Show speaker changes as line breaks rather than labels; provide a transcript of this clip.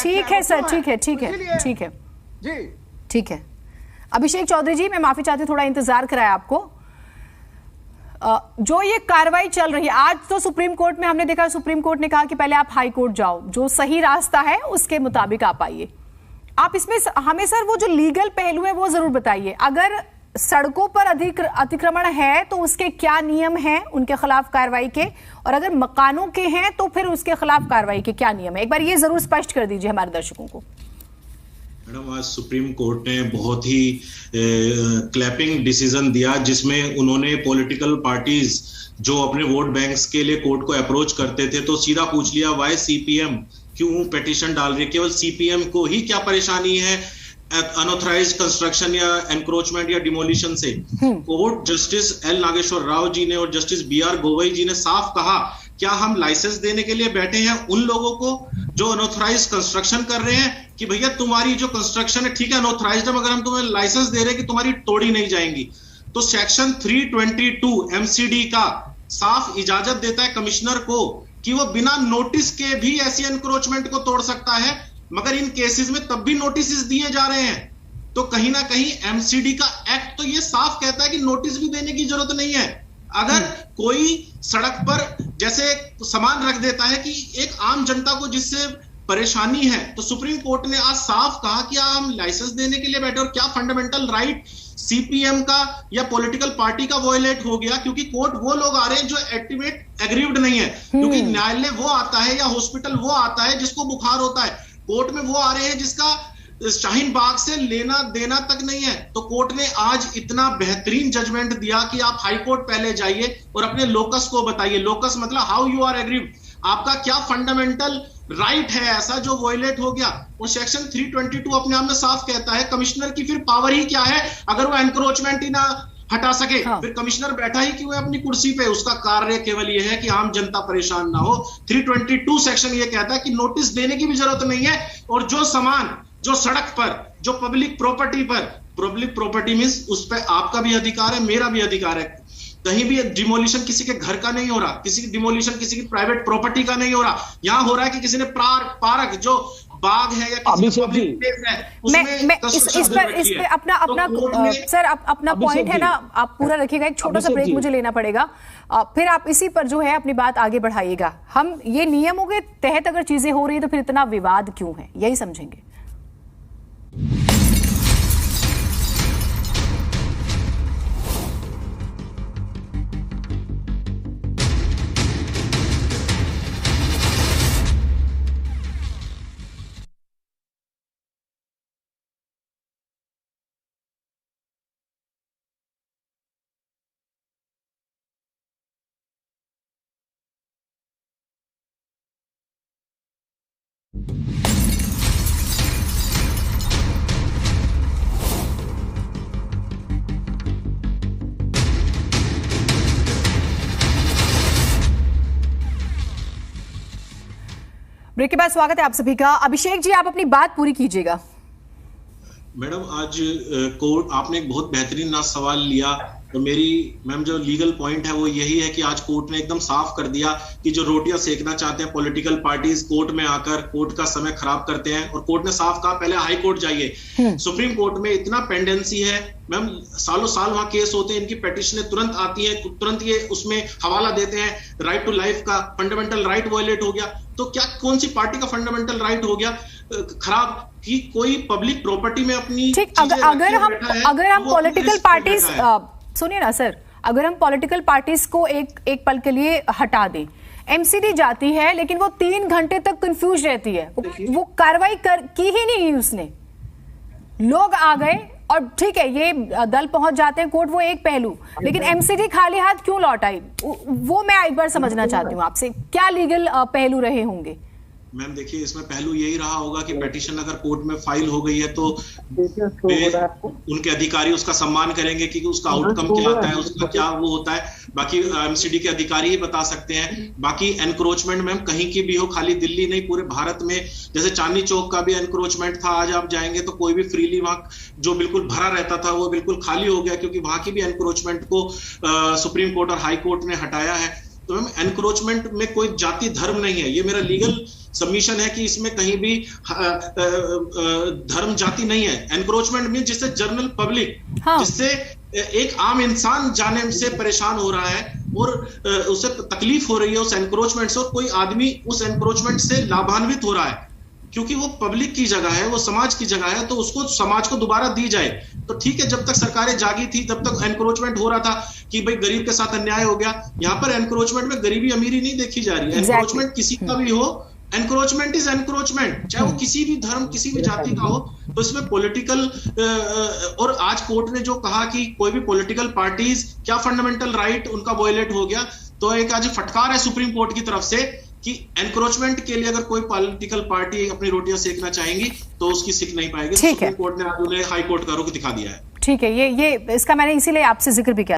ठीक है सर, ठीक है, ठीक है, ठीक है
जी,
ठीक है। अभिषेक चौधरी जी, मैं माफी चाहती हूँ, थोड़ा इंतजार कराया आपको। जो ये कार्रवाई चल रही है आज, तो सुप्रीम कोर्ट में हमने देखा, सुप्रीम कोर्ट ने कहा कि पहले आप हाई कोर्ट जाओ, जो सही रास्ता है उसके मुताबिक आप आइए। आप इसमें हमें सर वो जो लीगल पहलू है वो जरूर बताइए। अगर सड़कों पर अतिक्रमण है तो उसके क्या नियम हैं उनके खिलाफ कार्रवाई के, और अगर मकानों के हैं तो फिर उसके खिलाफ कार्रवाई के क्या नियम है, एक बार ये जरूर स्पष्ट कर दीजिए हमारे दर्शकों को।
मैडम, आज सुप्रीम कोर्ट ने बहुत ही क्लैपिंग डिसीजन दिया, जिसमें उन्होंने पॉलिटिकल पार्टीज जो अपने वोट बैंक्स के लिए कोर्ट को अप्रोच करते थे तो सीधा पूछ लिया, वाई सीपीएम क्यों पिटीशन डाल रही है, केवल सीपीएम को ही क्या परेशानी है अनऑथराइज्ड कंस्ट्रक्शन या एनक्रोचमेंट या डिमोलिशन से। Court justice L Nageswara Rao ji ने और जस्टिस बीआर गोवई जी ने साफ कहा, क्या हम लाइसेंस देने के लिए बैठे हैं उन लोगों को जो अनऑथराइज्ड कंस्ट्रक्शन कर रहे हैं कि भैया तुम्हारी जो कंस्ट्रक्शन है ठीक है अनऑथराइज्ड है, मगर हम तुम्हें लाइसेंस दे रहे हैं कि तुम्हारी तोड़ी नहीं जाएंगी। तो सेक्शन 322 एमसीडी का साफ इजाजत देता है कमिश्नर को कि वो बिना नोटिस के भी ऐसी एनक्रोचमेंट को तोड़ सकता है, मगर इन केसेस में तब भी नोटिस दिए जा रहे हैं। तो कहीं ना कहीं एमसीडी का एक्ट तो ये साफ कहता है कि नोटिस भी देने की जरूरत नहीं है। अगर कोई सड़क पर जैसे सामान रख देता है कि एक आम जनता को जिससे परेशानी है, तो सुप्रीम कोर्ट ने आज साफ कहा कि हम लाइसेंस देने के लिए बैठे, और क्या फंडामेंटल राइट सीपीएम का या पॉलिटिकल पार्टी का वॉयलेट हो गया, क्योंकि कोर्ट वो लोग आ रहे हैं जो एक्टिवेट एग्रीव्ड नहीं है, क्योंकि न्यायालय वो आता है या हॉस्पिटल वो आता है जिसको बुखार होता है, कोर्ट में वो आ रहे हैं जिसका शाहीन बाग से लेना देना तक नहीं है। तो कोर्ट ने आज इतना बेहतरीन जजमेंट दिया कि आप हाई कोर्ट पहले जाइए और अपने लोकस को बताइए। लोकस मतलब हाउ यू आर एग्रीव्ड, आपका क्या फंडामेंटल राइट है ऐसा जो वॉयलेट हो गया। और सेक्शन 322 अपने आप में साफ कहता है कमिश्नर की फिर पावर ही क्या है अगर वो एनक्रोचमेंट ही ना हटा सके। फिर कमिश्नर बैठा ही क्यों है अपनी कुर्सी पे, उसका कार्य केवल ये है कि आम जनता परेशान ना हो। 322 सेक्शन ये कहता है कि नोटिस देने की भी जरूरत नहीं है, और जो सामान जो सड़क पर जो पब्लिक प्रॉपर्टी मींस उस पर आपका भी अधिकार है, मेरा भी अधिकार है। कहीं भी डिमोलिशन किसी के घर का नहीं हो रहा, किसी की डिमोलिशन किसी की प्राइवेट प्रॉपर्टी का नहीं हो रहा, यहां हो रहा है कि किसी ने पार्क जो बाग है या किसी पब्लिक प्लेस है उसमें
इस पे अपना सर अपना पॉइंट है ना, आप पूरा रखिएगा। एक छोटा सा ब्रेक मुझे लेना पड़ेगा, फिर आप इसी पर जो है अपनी बात आगे बढ़ाइएगा। हम ये नियमों के तहत अगर चीजें हो रही है तो फिर इतना विवाद क्यों है, यही समझेंगे। ब्रेक के बाद स्वागत है आप सभी का। अभिषेक जी, आप अपनी बात पूरी कीजिएगा।
मैडम, आज कोर्ट आपने एक बहुत बेहतरीन सवाल लिया, तो मेरी मैम जो लीगल पॉइंट है वो यही है कि आज कोर्ट ने एकदम साफ कर दिया कि जो रोटियां सेकना चाहते हैं पॉलिटिकल पार्टीज कोर्ट में आकर कोर्ट का समय खराब करते हैं, और कोर्ट ने साफ कहा पहले हाई कोर्ट जाइए। सुप्रीम कोर्ट में इतना पेंडेंसी है मैम, सालों साल वहां केस होते हैं, इनकी पिटीशनें तुरंत आती है, तुरंत ये उसमें हवाला देते हैं। राइट टू लाइफ का फंडामेंटल राइट वॉयलेट हो गया, तो क्या कौन सी पार्टी का फंडामेंटल राइट हो गया खराब कि कोई पब्लिक प्रॉपर्टी में अपनी
ठीक। अगर हम पॉलिटिकल पार्टीज सुनिए ना सर, अगर हम पॉलिटिकल पार्टीज को एक पल के लिए हटा दें, एमसीडी जाती है लेकिन वो 3 घंटे तक कंफ्यूज रहती है, वो कार्रवाई की ही नहीं उसने, लोग आ गए और ठीक है ये दल पहुंच जाते हैं कोर्ट, वो एक पहलू, लेकिन एमसीडी खाली हाथ क्यों लौट आई, वो मैं एक बार समझना चाहती हूँ आपसे, क्या लीगल पहलू रहे होंगे?
मैम देखिए, इसमें पहलू यही रहा होगा कि पिटीशन अगर कोर्ट में फाइल हो गई है तो उनके अधिकारी उसका सम्मान करेंगे कि उसका आउटकम क्या आता है, उसका क्या वो होता है, बाकी एमसीडी के अधिकारी ही बता सकते हैं। बाकी एनक्रोचमेंट मैम कहीं की भी हो, खाली दिल्ली नहीं पूरे भारत में, जैसे चांदनी चौक का भी एनक्रोचमेंट था, आज आप जाएंगे तो कोई भी फ्रीली वहां जो बिल्कुल भरा रहता था वो बिल्कुल खाली हो गया, क्योंकि वहां की भी एनक्रोचमेंट को सुप्रीम कोर्ट और हाई कोर्ट ने हटाया है। तो मैम एनक्रोचमेंट में कोई जाति धर्म नहीं है, ये मेरा लीगल सबमिशन है कि इसमें कहीं भी धर्म जाति नहीं है। एनक्रोचमेंट मीन जिससे जनरल पब्लिक, जिससे एक आम इंसान जाने से परेशान हो रहा है और उसे तकलीफ हो रही है उस एनक्रोचमेंट से, और कोई आदमी उस एनक्रोचमेंट से लाभान्वित हो रहा है क्योंकि वो पब्लिक की जगह है, वो समाज की जगह है, तो उसको समाज को दोबारा दी जाए। तो ठीक है, जब तक सरकारें जागी थी तब तक एनक्रोचमेंट हो रहा था कि भाई गरीब के साथ अन्याय हो गया। यहाँ पर एनक्रोचमेंट में गरीबी अमीरी नहीं देखी जा रही है। एनक्रोचमेंट किसी का भी हो, एनक्रोचमेंट इज एनक्रोचमेंट, चाहे वो किसी भी धर्म किसी भी जाति का हो। तो इसमें पॉलिटिकल और आज कोर्ट ने जो कहा कि कोई भी पॉलिटिकल पार्टीज क्या फंडामेंटल राइट उनका वायलेट हो गया, तो एक आज फटकार है सुप्रीम कोर्ट की तरफ से कि एनक्रोचमेंट के लिए अगर कोई पॉलिटिकल पार्टी अपनी रोटियां सेकना चाहेंगी तो उसकी सिक नहीं पाएगी। सुप्रीम कोर्ट ने आज उन्हें हाई कोर्ट का रुख दिखा दिया है।
ठीक है, ये इसका मैंने इसीलिए आपसे जिक्र भी किया।